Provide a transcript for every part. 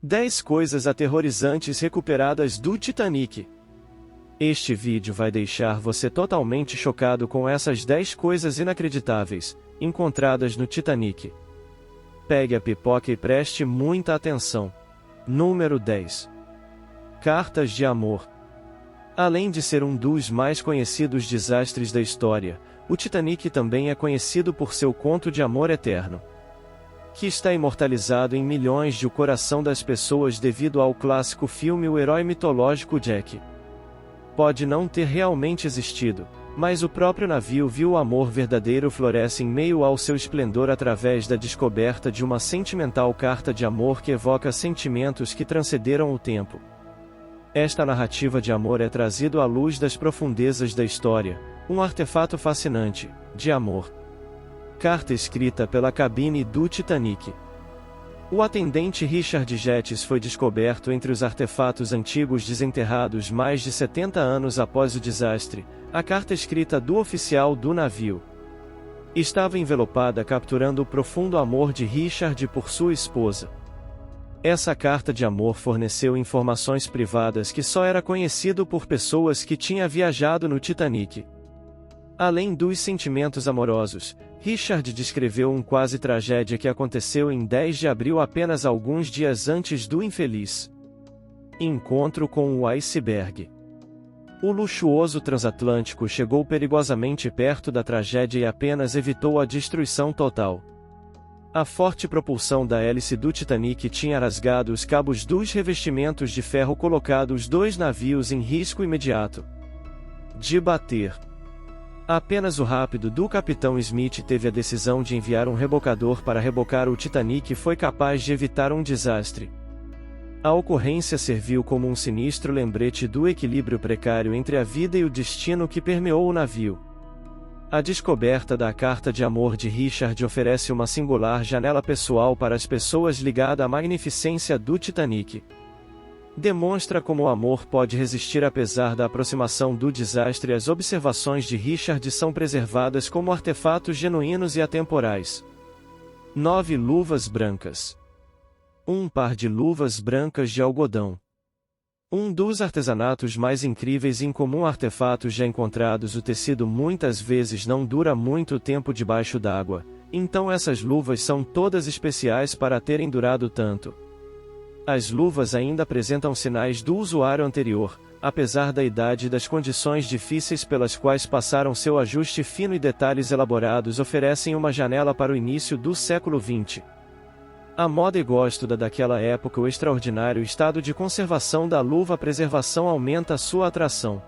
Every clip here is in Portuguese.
10 coisas aterrorizantes recuperadas do Titanic. Este vídeo vai deixar você totalmente chocado com essas 10 coisas inacreditáveis, encontradas no Titanic. Pegue a pipoca e preste muita atenção. Número 10. Cartas de amor. Além de ser um dos mais conhecidos desastres da história, o Titanic também é conhecido por seu conto de amor eterno, que está imortalizado em milhões de o coração das pessoas devido ao clássico filme O Herói Mitológico Jack. Pode não ter realmente existido, mas o próprio navio viu o amor verdadeiro floresce em meio ao seu esplendor através da descoberta de uma sentimental carta de amor que evoca sentimentos que transcenderam o tempo. Esta narrativa de amor é trazido à luz das profundezas da história, um artefato fascinante, de amor. Carta escrita pela cabine do Titanic. O atendente Richard Getz foi descoberto entre os artefatos antigos desenterrados mais de 70 anos após o desastre. A carta escrita do oficial do navio estava envelopada capturando o profundo amor de Richard por sua esposa. Essa carta de amor forneceu informações privadas que só era conhecido por pessoas que tinham viajado no Titanic. Além dos sentimentos amorosos, Richard descreveu uma quase tragédia que aconteceu em 10 de abril apenas alguns dias antes do infeliz encontro com o iceberg. O luxuoso transatlântico chegou perigosamente perto da tragédia e apenas evitou a destruição total. A forte propulsão da hélice do Titanic tinha rasgado os cabos dos revestimentos de ferro colocando os dois navios em risco imediato de bater. Apenas o rápido do capitão Smith teve a decisão de enviar um rebocador para rebocar o Titanic e foi capaz de evitar um desastre. A ocorrência serviu como um sinistro lembrete do equilíbrio precário entre a vida e o destino que permeou o navio. A descoberta da carta de amor de Richard oferece uma singular janela pessoal para as pessoas ligadas à magnificência do Titanic. Demonstra como o amor pode resistir apesar da aproximação do desastre e as observações de Richard são preservadas como artefatos genuínos e atemporais. 9 luvas brancas. Um par de luvas brancas de algodão. Um dos artesanatos mais incríveis e incomum artefatos já encontrados. O tecido muitas vezes não dura muito tempo debaixo d'água, então essas luvas são todas especiais para terem durado tanto. As luvas ainda apresentam sinais do usuário anterior, apesar da idade e das condições difíceis pelas quais passaram. Seu ajuste fino e detalhes elaborados oferecem uma janela para o início do século XX. A moda e gosto daquela época. O extraordinário estado de conservação da luva. A preservação aumenta sua atração.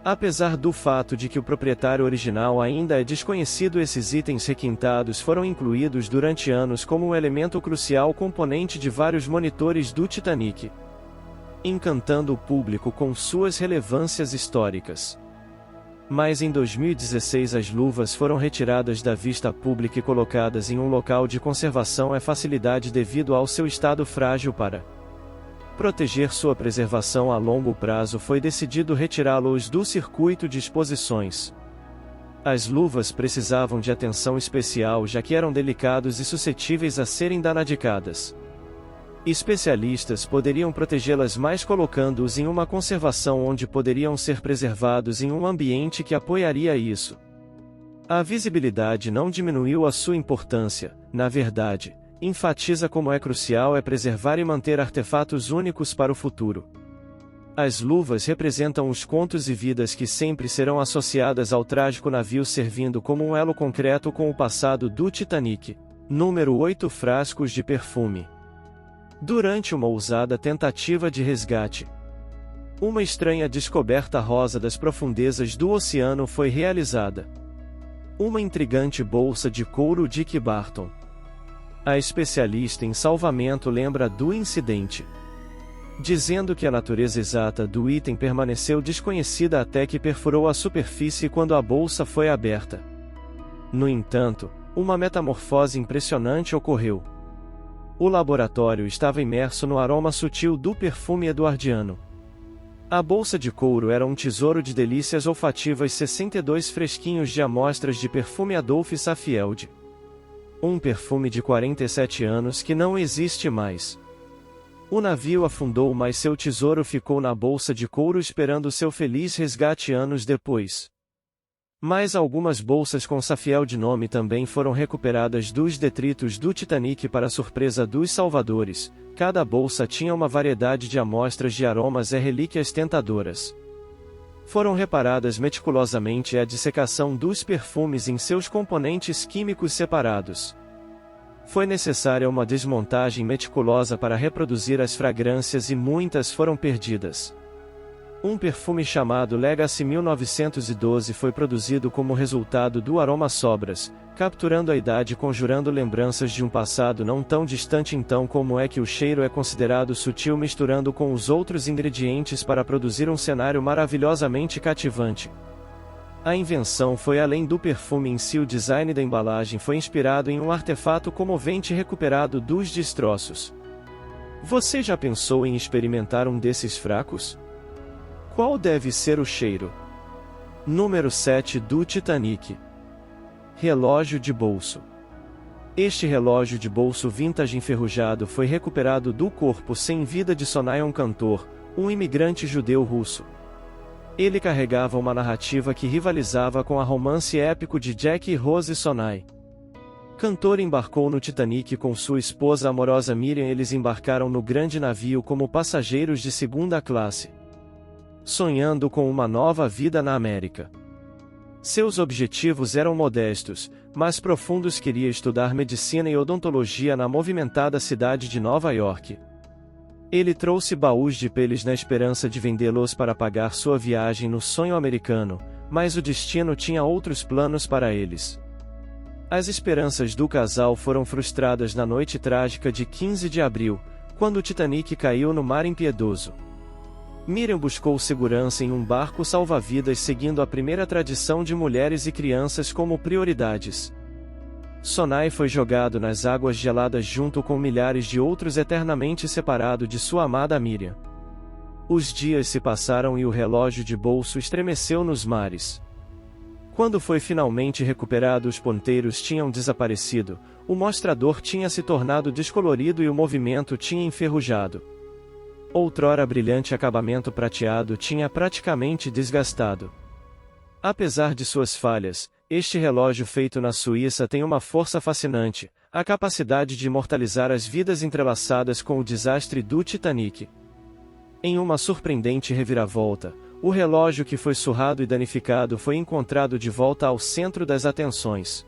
Apesar do fato de que o proprietário original ainda é desconhecido, esses itens requintados foram incluídos durante anos como um elemento crucial componente de vários monitores do Titanic, encantando o público com suas relevâncias históricas. Mas em 2016 as luvas foram retiradas da vista pública e colocadas em um local de conservação. É facilidade devido ao seu estado frágil. Para proteger sua preservação a longo prazo foi decidido retirá-los do circuito de exposições. As luvas precisavam de atenção especial já que eram delicados e suscetíveis a serem danificadas. Especialistas poderiam protegê-las mais colocando-os em uma conservação onde poderiam ser preservados em um ambiente que apoiaria isso. A visibilidade não diminuiu a sua importância, na verdade, enfatiza como é crucial preservar e manter artefatos únicos para o futuro. As luvas representam os contos e vidas que sempre serão associadas ao trágico navio, servindo como um elo concreto com o passado do Titanic. Número 8 frascos de perfume. Durante uma ousada tentativa de resgate, uma estranha descoberta rosa das profundezas do oceano foi realizada. Uma intrigante bolsa de couro Dick Barton. A especialista em salvamento lembra do incidente, dizendo que a natureza exata do item permaneceu desconhecida até que perfurou a superfície quando a bolsa foi aberta. No entanto, uma metamorfose impressionante ocorreu. O laboratório estava imerso no aroma sutil do perfume eduardiano. A bolsa de couro era um tesouro de delícias olfativas. 62 fresquinhos de amostras de perfume Adolphe Safield. Um perfume de 47 anos que não existe mais. O navio afundou, mas seu tesouro ficou na bolsa de couro esperando seu feliz resgate anos depois. Mais algumas bolsas com Safiel de nome também foram recuperadas dos detritos do Titanic para surpresa dos salvadores. Cada bolsa tinha uma variedade de amostras de aromas e relíquias tentadoras. Foram reparadas meticulosamente a dissecação dos perfumes em seus componentes químicos separados. Foi necessária uma desmontagem meticulosa para reproduzir as fragrâncias e muitas foram perdidas. Um perfume chamado Legacy 1912 foi produzido como resultado do aroma sobras, capturando a idade e conjurando lembranças de um passado não tão distante. Então, como é que o cheiro é considerado sutil misturando com os outros ingredientes para produzir um cenário maravilhosamente cativante? A invenção foi além do perfume em si. O design da embalagem foi inspirado em um artefato comovente recuperado dos destroços. Você já pensou em experimentar um desses fracos? Qual deve ser o cheiro? Número 7 do Titanic. Relógio de bolso. Este relógio de bolso vintage enferrujado foi recuperado do corpo sem vida de Sonayon Cantor, um imigrante judeu russo. Ele carregava uma narrativa que rivalizava com a romance épico de Jack e Rose Sonai. Cantor embarcou no Titanic com sua esposa amorosa Miriam. Eles embarcaram no grande navio como passageiros de segunda classe, sonhando com uma nova vida na América. Seus objetivos eram modestos, mas profundos. Queria estudar medicina e odontologia na movimentada cidade de Nova York. Ele trouxe baús de peles na esperança de vendê-los para pagar sua viagem no sonho americano, mas o destino tinha outros planos para eles. As esperanças do casal foram frustradas na noite trágica de 15 de abril, quando o Titanic caiu no mar impiedoso. Miriam buscou segurança em um barco salva-vidas seguindo a primeira tradição de mulheres e crianças como prioridades. Sonai foi jogado nas águas geladas junto com milhares de outros, eternamente separado de sua amada Miriam. Os dias se passaram e o relógio de bolso estremeceu nos mares. Quando foi finalmente recuperado, os ponteiros tinham desaparecido, o mostrador tinha se tornado descolorido e o movimento tinha enferrujado. Outrora brilhante acabamento prateado tinha praticamente desgastado. Apesar de suas falhas, este relógio feito na Suíça tem uma força fascinante, a capacidade de imortalizar as vidas entrelaçadas com o desastre do Titanic. Em uma surpreendente reviravolta, o relógio que foi surrado e danificado foi encontrado de volta ao centro das atenções.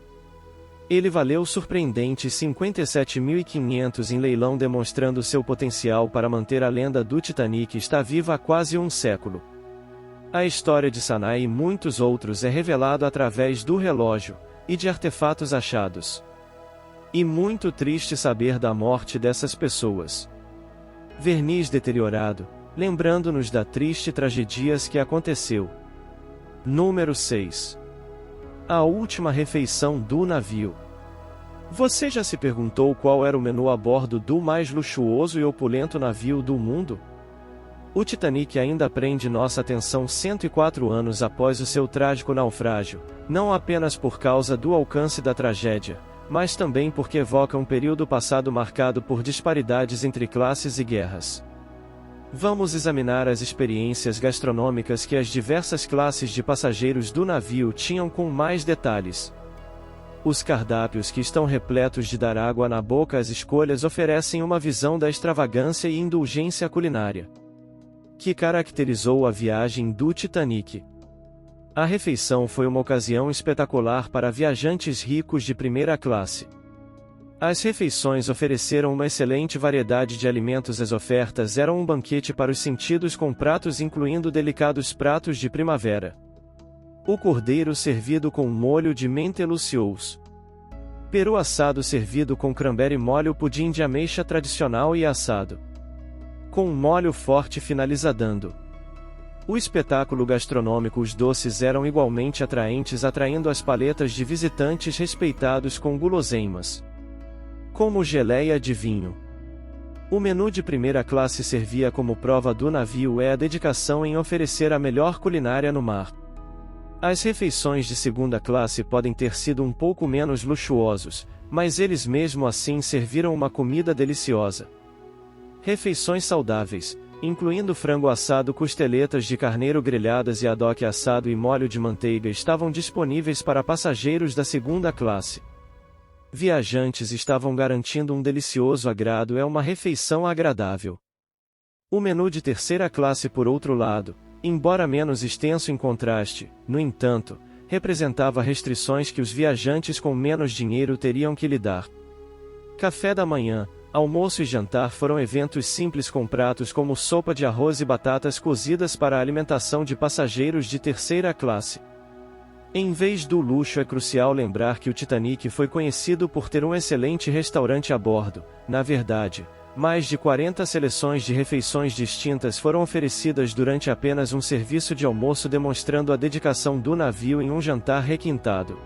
Ele valeu surpreendentes 57.500 em leilão, demonstrando seu potencial para manter a lenda do Titanic está viva há quase um século. A história de Sonai e muitos outros é revelado através do relógio, e de artefatos achados. E muito triste saber da morte dessas pessoas. Verniz deteriorado, lembrando-nos da triste tragédia que aconteceu. Número 6. A última refeição do navio. Você já se perguntou qual era o menu a bordo do mais luxuoso e opulento navio do mundo? O Titanic ainda prende nossa atenção 104 anos após o seu trágico naufrágio, não apenas por causa do alcance da tragédia, mas também porque evoca um período passado marcado por disparidades entre classes e guerras. Vamos examinar as experiências gastronômicas que as diversas classes de passageiros do navio tinham com mais detalhes. Os cardápios, que estão repletos de dar água na boca às escolhas, oferecem uma visão da extravagância e indulgência culinária que caracterizou a viagem do Titanic. A refeição foi uma ocasião espetacular para viajantes ricos de primeira classe. As refeições ofereceram uma excelente variedade de alimentos. As ofertas eram um banquete para os sentidos, com pratos incluindo delicados pratos de primavera. O cordeiro servido com molho de menthe-lucious. Peru assado servido com cranberry molho. O pudim de ameixa tradicional e assado com um molho forte finalizando o espetáculo gastronômico. Os doces eram igualmente atraentes, atraindo as paletas de visitantes respeitados com guloseimas como geleia de vinho. O menu de primeira classe servia como prova do navio a dedicação em oferecer a melhor culinária no mar. As refeições de segunda classe podem ter sido um pouco menos luxuosos, mas eles mesmo assim serviram uma comida deliciosa. Refeições saudáveis, incluindo frango assado, costeletas de carneiro grelhadas e haddock assado e molho de manteiga, estavam disponíveis para passageiros da segunda classe. Viajantes estavam garantindo um delicioso agrado e uma refeição agradável. O menu de terceira classe, por outro lado, embora menos extenso em contraste, no entanto, representava restrições que os viajantes com menos dinheiro teriam que lidar. Café da manhã, almoço e jantar foram eventos simples com pratos como sopa de arroz e batatas cozidas para a alimentação de passageiros de terceira classe. Em vez do luxo, é crucial lembrar que o Titanic foi conhecido por ter um excelente restaurante a bordo. Na verdade, mais de 40 seleções de refeições distintas foram oferecidas durante apenas um serviço de almoço, demonstrando a dedicação do navio em um jantar requintado.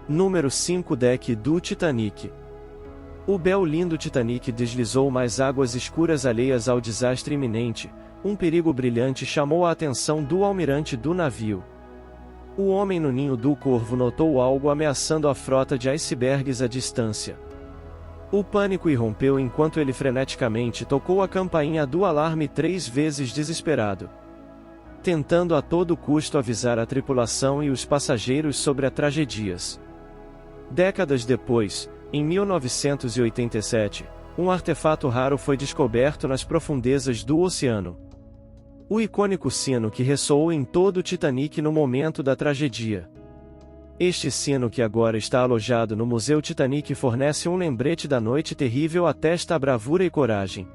Número 5. Deck do Titanic. O belo lindo Titanic deslizou mais águas escuras alheias ao desastre iminente. Um perigo brilhante chamou a atenção do almirante do navio. O homem no ninho do Corvo notou algo ameaçando a frota de icebergs à distância. O pânico irrompeu enquanto ele freneticamente tocou a campainha do alarme 3 vezes, desesperado, tentando a todo custo avisar a tripulação e os passageiros sobre as tragédias. Décadas depois, em 1987, um artefato raro foi descoberto nas profundezas do oceano. O icônico sino que ressoou em todo o Titanic no momento da tragédia. Este sino, que agora está alojado no Museu Titanic, fornece um lembrete da noite terrível, atesta a bravura e coragem.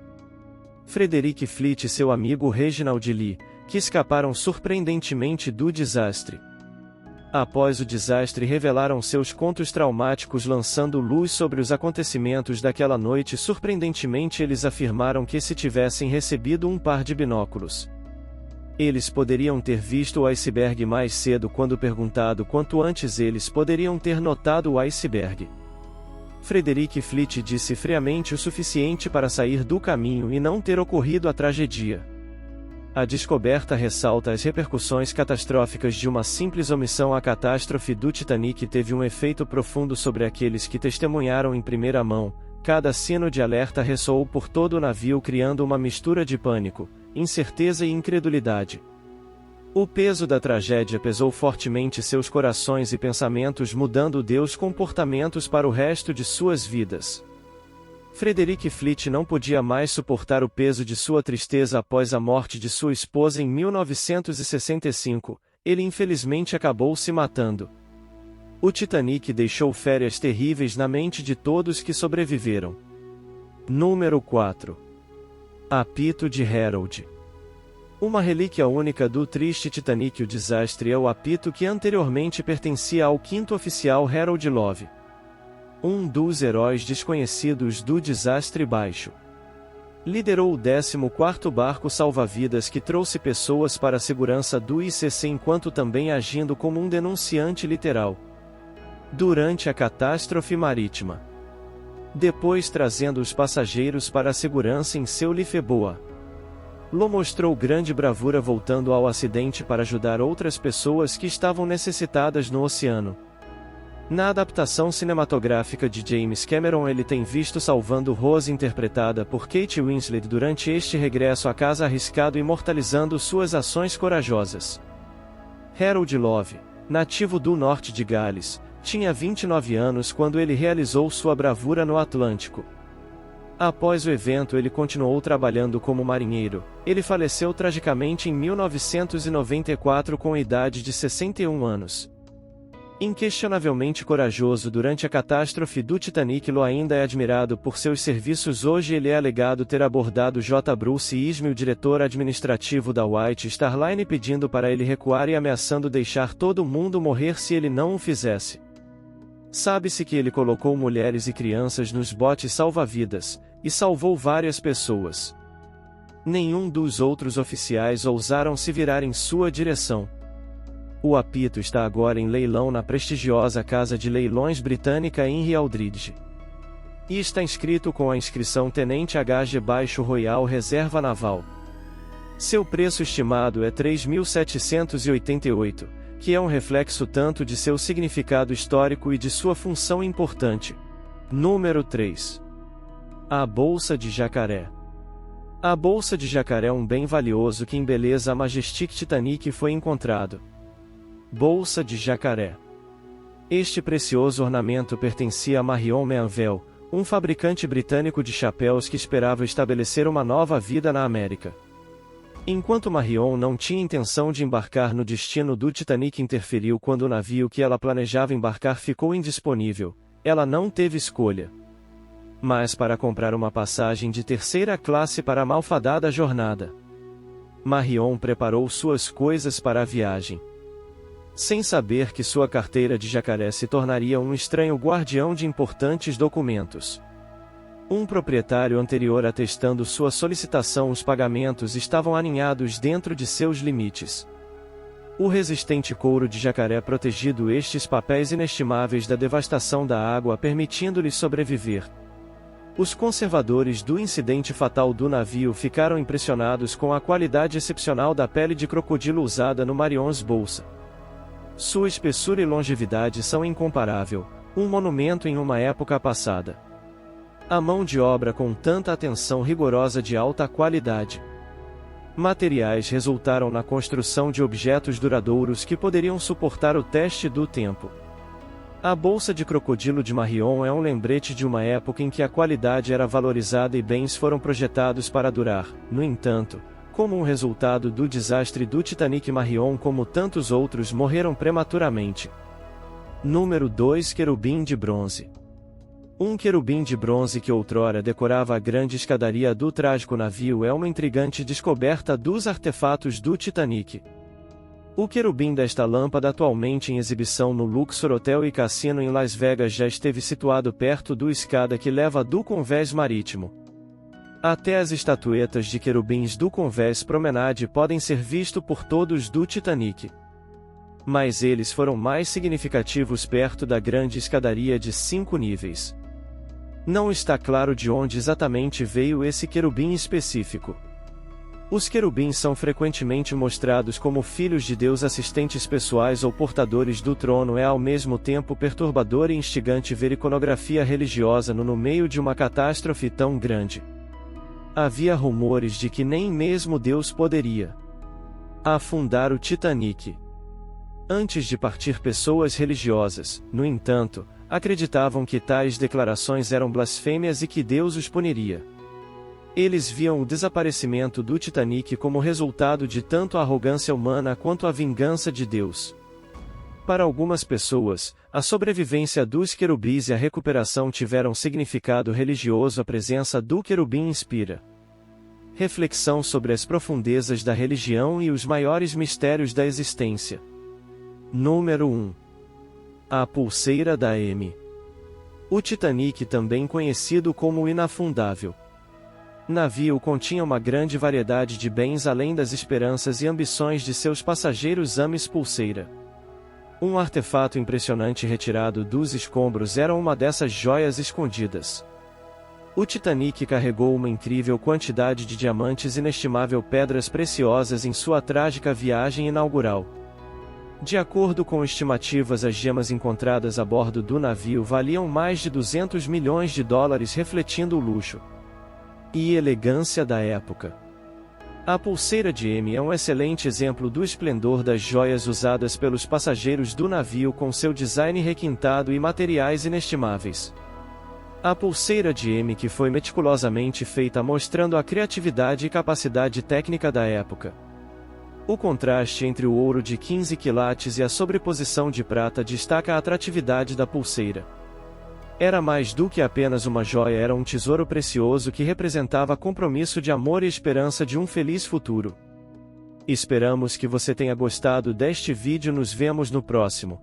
Frederick Fleet e seu amigo Reginald Lee, que escaparam surpreendentemente do desastre. Após o desastre, revelaram seus contos traumáticos, lançando luz sobre os acontecimentos daquela noite. Surpreendentemente, eles afirmaram que, se tivessem recebido um par de binóculos, eles poderiam ter visto o iceberg mais cedo. Quando perguntado quanto antes eles poderiam ter notado o iceberg, Frederick Fleet disse friamente: o suficiente para sair do caminho e não ter ocorrido a tragédia. A descoberta ressalta as repercussões catastróficas de uma simples omissão. A catástrofe do Titanic teve um efeito profundo sobre aqueles que testemunharam em primeira mão. Cada sino de alerta ressoou por todo o navio, criando uma mistura de pânico, incerteza e incredulidade. O peso da tragédia pesou fortemente seus corações e pensamentos, mudando seus comportamentos para o resto de suas vidas. Frederick Fleet não podia mais suportar o peso de sua tristeza após a morte de sua esposa em 1965. Ele infelizmente acabou se matando. O Titanic deixou férias terríveis na mente de todos que sobreviveram. Número 4. Apito de Harold. Uma relíquia única do triste Titanic. O desastre é o apito que anteriormente pertencia ao 5º oficial Harold Love, um dos heróis desconhecidos do desastre baixo. Liderou o 14º barco salva-vidas que trouxe pessoas para a segurança do ICC, enquanto também agindo como um denunciante literal durante a catástrofe marítima. Depois trazendo os passageiros para a segurança em seu Lifeboat. Lo mostrou grande bravura voltando ao acidente para ajudar outras pessoas que estavam necessitadas no oceano. Na adaptação cinematográfica de James Cameron, ele tem visto salvando Rose, interpretada por Kate Winslet, durante este regresso à casa arriscado, imortalizando suas ações corajosas. Harold Love, nativo do norte de Gales, tinha 29 anos quando ele realizou sua bravura no Atlântico. Após o evento, ele continuou trabalhando como marinheiro. Ele faleceu tragicamente em 1994 com a idade de 61 anos. Inquestionavelmente corajoso durante a catástrofe do Titanic, Lo ainda é admirado por seus serviços. Hoje ele é alegado ter abordado J. Bruce Ismay, o diretor administrativo da White Star Line, pedindo para ele recuar e ameaçando deixar todo mundo morrer se ele não o fizesse. Sabe-se que ele colocou mulheres e crianças nos botes salva-vidas, e salvou várias pessoas. Nenhum dos outros oficiais ousaram se virar em sua direção. O apito está agora em leilão na prestigiosa casa de leilões britânica em Aldridge. E está inscrito com a inscrição Tenente HG Royal Reserva Naval. Seu preço estimado é 3.788, que é um reflexo tanto de seu significado histórico e de sua função importante. Número 3. A Bolsa de Jacaré. A bolsa de jacaré é um bem valioso que embeleza a Majestic Titanic foi encontrado. Bolsa de jacaré. Este precioso ornamento pertencia a Marion Manville, um fabricante britânico de chapéus que esperava estabelecer uma nova vida na América. Enquanto Marion não tinha intenção de embarcar no destino do Titanic interferiu quando o navio que ela planejava embarcar ficou indisponível, ela não teve escolha. Mas para comprar uma passagem de terceira classe para a malfadada jornada, Marion preparou suas coisas para a viagem. Sem saber que sua carteira de jacaré se tornaria um estranho guardião de importantes documentos. Um proprietário anterior atestando sua solicitação, os pagamentos estavam alinhados dentro de seus limites. O resistente couro de jacaré protegido estes papéis inestimáveis da devastação da água, permitindo-lhes sobreviver. Os conservadores do incidente fatal do navio ficaram impressionados com a qualidade excepcional da pele de crocodilo usada no Marion's bolsa. Sua espessura e longevidade são incomparável, um monumento em uma época passada. A mão de obra com tanta atenção rigorosa de alta qualidade. Materiais resultaram na construção de objetos duradouros que poderiam suportar o teste do tempo. A bolsa de crocodilo de Marion é um lembrete de uma época em que a qualidade era valorizada e bens foram projetados para durar. No entanto, como um resultado do desastre do Titanic, Marion, como tantos outros, morreram prematuramente. Número 2. Querubim de bronze. Um querubim de bronze que outrora decorava a grande escadaria do trágico navio é uma intrigante descoberta dos artefatos do Titanic. O querubim desta lâmpada, atualmente em exibição no Luxor Hotel e Cassino em Las Vegas, já esteve situado perto do escada que leva do convés marítimo. Até as estatuetas de querubins do convés Promenade podem ser vistos por todos do Titanic. Mas eles foram mais significativos perto da grande escadaria de 5 níveis. Não está claro de onde exatamente veio esse querubim específico. Os querubins são frequentemente mostrados como filhos de Deus, assistentes pessoais ou portadores do trono. É ao mesmo tempo perturbador e instigante ver iconografia religiosa no meio de uma catástrofe tão grande. Havia rumores de que nem mesmo Deus poderia afundar o Titanic. Antes de partir, pessoas religiosas, no entanto, acreditavam que tais declarações eram blasfêmias e que Deus os puniria. Eles viam o desaparecimento do Titanic como resultado de tanto a arrogância humana quanto a vingança de Deus. Para algumas pessoas, a sobrevivência dos querubins e a recuperação tiveram significado religioso. A presença do querubim inspira reflexão sobre as profundezas da religião e os maiores mistérios da existência. Número 1. A pulseira da M. O Titanic, também conhecido como o inafundável navio, continha uma grande variedade de bens além das esperanças e ambições de seus passageiros. Ames pulseira. Um artefato impressionante retirado dos escombros era uma dessas joias escondidas. O Titanic carregou uma incrível quantidade de diamantes, inestimável pedras preciosas em sua trágica viagem inaugural. De acordo com estimativas, as gemas encontradas a bordo do navio valiam mais de 200 milhões de dólares, refletindo o luxo e elegância da época. A pulseira de M é um excelente exemplo do esplendor das joias usadas pelos passageiros do navio, com seu design requintado e materiais inestimáveis. A pulseira de M, que foi meticulosamente feita mostrando a criatividade e capacidade técnica da época. O contraste entre o ouro de 15 quilates e a sobreposição de prata destaca a atratividade da pulseira. Era mais do que apenas uma joia, era um tesouro precioso que representava compromisso de amor e esperança de um feliz futuro. Esperamos que você tenha gostado deste vídeo. Nos vemos no próximo.